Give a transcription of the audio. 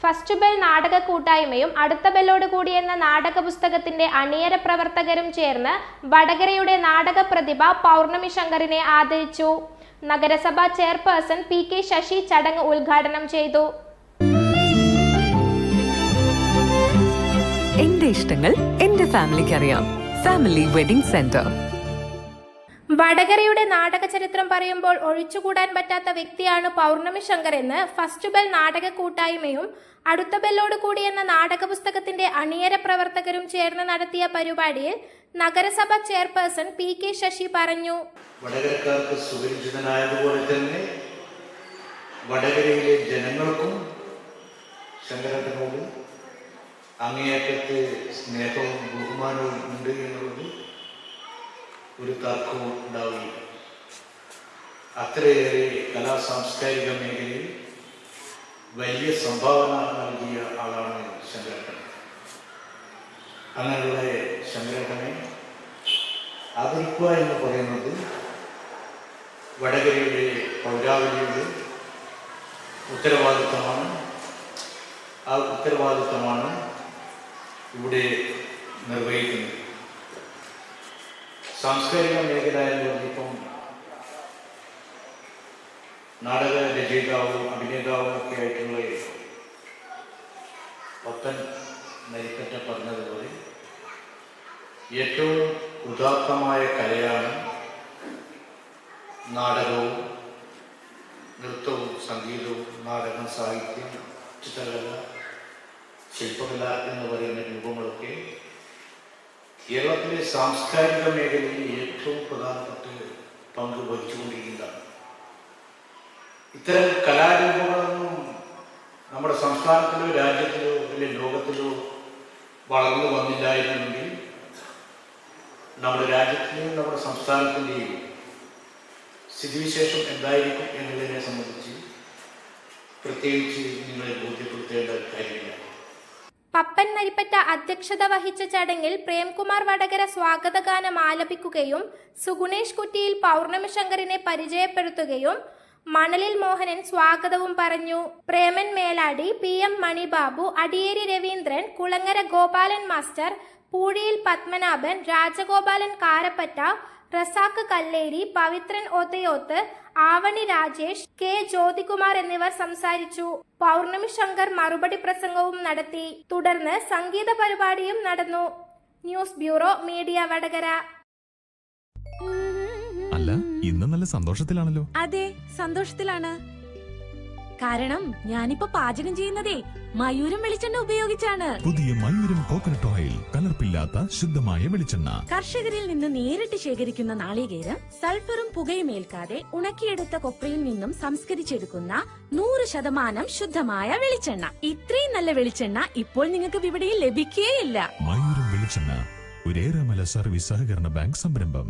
First bell നാടക കൂട്ടായ്മയും അടുത്ത ബെല്ലോട് കൂടി എന്ന നാടക പുസ്തകത്തിന്റെ അണിയറ പ്രവർത്തകരും ചേർന്ന് വടകരയുടെ നാടക പ്രതിഭ പൗർണമി ശങ്കറിനെ ആദരിച്ചു. നഗരസഭാ ചെയർപേഴ്സൺ പി.കെ. ശശി ചടങ്ങ് ഉദ്ഘാടനം ചെയ്തു. എന്റെ ഇഷ്ടങ്ങൾ എന്റെ ഫാമിലിക്ക് അറിയാം. Family wedding centre. വടകരയുടെ നാടക ചരിത്രം പറയുമ്പോൾ ഒഴിച്ചുകൂടാൻ പറ്റാത്ത വ്യക്തിയാണ് പൗർണമി ശങ്കർ എന്ന് ഫസ്റ്റ് ബെൽ നാടക കൂട്ടായ്മയും അടുത്ത ബെല്ലോട് കൂടി എന്ന നാടക പുസ്തകത്തിന്റെ അണിയറ പ്രവർത്തകരും ചേർന്ന് നടത്തിയ പരിപാടിയിൽ നഗരസഭ ചെയർപേഴ്സൺ പി.കെ. ശശി പറഞ്ഞു. വടകരക്കാർക്ക് സുപരിചിതനായതുപോലെ തന്നെ വടകരയിലെ ജനങ്ങൾക്കും ശങ്കരേട്ടനോട് അങ്ങേയറ്റത്ത് സ്നേഹവും ബഹുമാനവും ഉണ്ട് എന്നുള്ളത് ഒരു തർക്കവും ഉണ്ടാവില്ല. അത്രയേറെ കലാ സാംസ്കാരിക മേഖലയിൽ വലിയ സംഭാവന നൽകിയ ആളാണ് ശങ്കരേട്ടൻ. അങ്ങനെയുള്ള ശങ്കരേട്ടനെ ആദരിക്കുക എന്ന് പറയുന്നത് വടകരയുടെ പൗരാവലിയുടെ ഉത്തരവാദിത്തമാണ്. ആ ഉത്തരവാദിത്തമാണ് ഇവിടെ നിർവഹിക്കുന്നത്. സാംസ്കാരിക മേഖല എന്ന് പറഞ്ഞിപ്പം നാടക രചയിതാവും അഭിനേതാവും ഒക്കെ ആയിട്ടുള്ള പപ്പൻ നരിപ്പറ്റ പറഞ്ഞതുപോലെ ഏറ്റവും ഉദാത്തമായ കലയാണ് നാടകവും നൃത്തവും സംഗീതവും നാടകം സാഹിത്യം ചിത്രകല ശില്പകല എന്ന് പറയുന്ന രൂപങ്ങളൊക്കെ കേരളത്തിലെ സാംസ്കാരിക മേഖലയിൽ ഏറ്റവും പ്രധാനപ്പെട്ട പങ്ക് വഹിച്ചുകൊണ്ടിരിക്കുന്നതാണ്. ഇത്തരം കലാരൂപങ്ങളൊന്നും നമ്മുടെ സംസ്ഥാനത്തിലോ രാജ്യത്തിലോ അല്ലെങ്കിൽ ലോകത്തിലോ വളർന്നു വന്നില്ലായിരുന്നെങ്കിൽ നമ്മുടെ രാജ്യത്തിൻ്റെയും നമ്മുടെ സംസ്ഥാനത്തിൻ്റെയും സ്ഥിതിവിശേഷം എന്തായിരിക്കും എന്നുള്ളതിനെ സംബന്ധിച്ച് പ്രത്യേകിച്ച് നിങ്ങളെ ബോധ്യപ്പെടുത്തേണ്ട കാര്യമില്ല. പപ്പൻ നരിപ്പറ്റ അധ്യക്ഷത വഹിച്ച ചടങ്ങിൽ പ്രേംകുമാർ വടകര സ്വാഗതഗാനം ആലപിക്കുകയും സുഗുണേഷ് കുറ്റിയിൽ പൗർണമി ശങ്കറിനെ പരിചയപ്പെടുത്തുകയും മണലിൽ മോഹനൻ സ്വാഗതവും പറഞ്ഞു. Preman Meladi, P M. Manibabu, Adiyeri Raveendran, Kulangara Gopalan master, Poozhiyil Padmanabhan, Rajagopalan Karappatta, Razak Kalleri, Pavithran Othayoth, Avani Rajesh, K. Jyothikumar എന്നിവർ സംസാരിച്ചു. പൗർണമി ശങ്കർ മറുപടി പ്രസംഗവും നടത്തി. തുടർന്ന് സംഗീത പരിപാടിയും നടന്നു. News bureau media Vadakara. അല്ല, ഇന്ന് നല്ല സന്തോഷത്തിലാണല്ലോ. അതെ, സന്തോഷത്തിലാണ്. കാരണം ഞാനിപ്പോ പാചകം ചെയ്യുന്നതേ മയൂരം വെളിച്ചെണ്ണ ഉപയോഗിച്ചാണ്. പുതിയ മയൂരം കോക്കനട്ട് ഓയിൽ, കലർപ്പില്ലാത്ത ശുദ്ധമായ വെളിച്ചെണ്ണ. കർഷകരിൽ നിന്ന് നേരിട്ട് ശേഖരിക്കുന്ന നാളികേരം സൾഫറും പുകയും ഏൽക്കാതെ ഉണക്കിയെടുത്ത കൊപ്രയിൽ നിന്നും സംസ്കരിച്ചെടുക്കുന്ന 100% ശുദ്ധമായ വെളിച്ചെണ്ണ. ഇത്രയും നല്ല വെളിച്ചെണ്ണ ഇപ്പോൾ നിങ്ങൾക്ക് വിപണിയിൽ ലഭിക്കുകയില്ല. മയൂരം വെളിച്ചെണ്ണ, ഒരേറെമല സർവീസ് സഹകരണ ബാങ്ക് സംരംഭം.